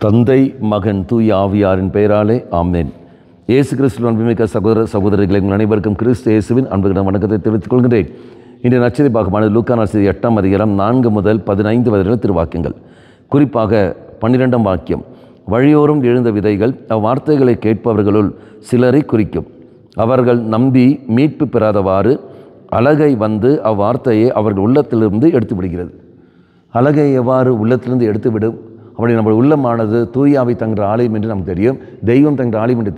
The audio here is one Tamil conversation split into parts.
தந்தை, மகன், தூய ஆவியாரின் பெயராலே ஆமென். இயேசு கிறிஸ்துவின் அன்புமிக்க சகோதர சகோதரிகளை உங்கள் அனைவருக்கும் கிறிஸ்து இயேசுவின் அன்புகளின் வணக்கத்தை தெரிவித்துக் கொள்கின்றேன். இன்றைய நற்செய்தி பாகமானது லூக்கா நற்செய்தி 8ஆம் அதிகாரம் 4 முதல் 15 வரையிலான திருவாக்கியங்கள். குறிப்பாக 12ஆம் வாக்கியம், வழியோரம் எழுந்த விதைகள் அவ்வார்த்தைகளை கேட்பவர்களுள் சிலரை குறிக்கும். அவர்கள் நம்பி மீட்பு பெறாதவாறு அலகை வந்து அவ்வார்த்தையை அவர்கள் உள்ளத்திலிருந்து எடுத்து விடுகிறது. அலகை எவ்வாறு உள்ளத்திலிருந்து எடுத்துவிடும்? அப்படி நம்ம உள்ளமானது தூயாவை தங்குற ஆலயம் என்று நமக்கு தெரியும், தெய்வம் தங்குற ஆலயம் என்று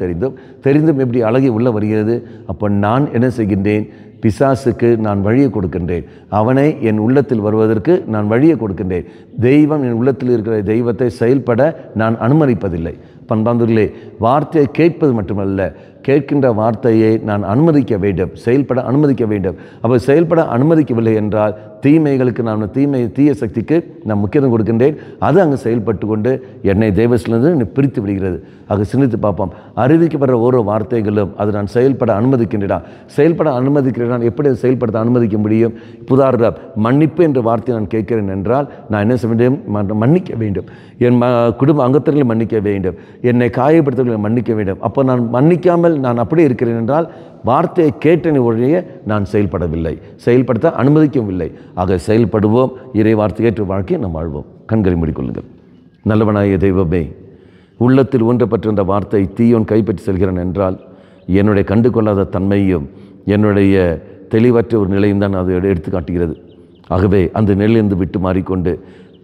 தெரிந்தும் எப்படி அழகை உள்ள வருகிறது? அப்போ நான் என்ன செய்கின்றேன்? பிசாசுக்கு நான் வழியை கொடுக்கின்றேன். அவனை என் உள்ளத்தில் வருவதற்கு நான் வழியை கொடுக்கின்றேன். தெய்வம் என் உள்ளத்தில் இருக்கிற தெய்வத்தை செயல்பட நான் அனுமதிப்பதில்லை. பண்பாந்தர்களே, வார்த்தையை கேட்பது மட்டுமல்ல, கேட்கின்ற வார்த்தையை நான் அனுமதிக்க வேண்டும், செயல்பட அனுமதிக்க வேண்டும். அப்போ செயல்பட அனுமதிக்கவில்லை என்றால் தீமைகளுக்கு தீய சக்திக்கு நான் முக்கியத்துவம் கொடுக்கின்றேன். அது அங்கே செயல்பட்டு கொண்டு என்னை தெய்வத்திலிருந்து பிரித்து விடுகிறது. ஆக சிந்தித்து பார்ப்போம். அறிவிக்கப்படுற ஓரோ வார்த்தைகளும் அது நான் செயல்பட அனுமதிக்கின்றேன். செயல்பட அனுமதிக்கிறேன், எப்படி அதை செயல்படுத்த அனுமதிக்க முடியும்? உதாரணம், மன்னிப்பு என்ற வார்த்தையை நான் கேட்கிறேன் என்றால் நான் என்ன செய்ய வேண்டும்? மன்னிக்க வேண்டும். என் குடும்ப அங்கத்தினர்களை மன்னிக்க வேண்டும். என்னை காயப்படுத்தவர்களை மன்னிக்க வேண்டும். அப்போ நான் மன்னிக்காமல் நான் அப்படியே இருக்கிறேன் என்றால் வார்த்தையை கேட்டனை ஒழிய நான் செயல்படவில்லை, செயல்படுத்த அனுமதிக்கவில்லை. ஆக செயல்படுவோம், இறை வார்த்தையேற்ற வாழ்க்கையை நாம் வாழ்வோம். கண்களை மூடிக்கொள்ளுங்கள். நல்லவனாய தெய்வமே, உள்ளத்தில் ஊன்றப்பட்டிருந்த வார்த்தை தீயோன் கைப்பற்றி செல்கிறான் என்றால் என்னுடைய கண்டு கொள்ளாத தன்மையும் என்னுடைய தெளிவற்ற ஒரு நிலையும் தான் அது எடுத்து காட்டுகிறது. ஆகவே அந்த நிலையிலிருந்து விட்டு மாறிக்கொண்டு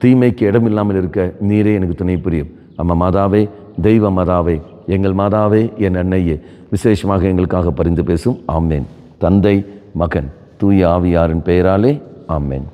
தீமைக்கு இடமில்லாமல் இருக்க நீரே எனக்கு துணை புரியும். அம்மா மாதாவே, தெய்வ மாதாவே, எங்கள் மாதாவே, என் அன்னையே, விசேஷமாக எங்களுக்காக பரிந்து பேசும். ஆமேன். தந்தை, மகன், தூய ஆவியாரின் பெயராலே ஆமேன்.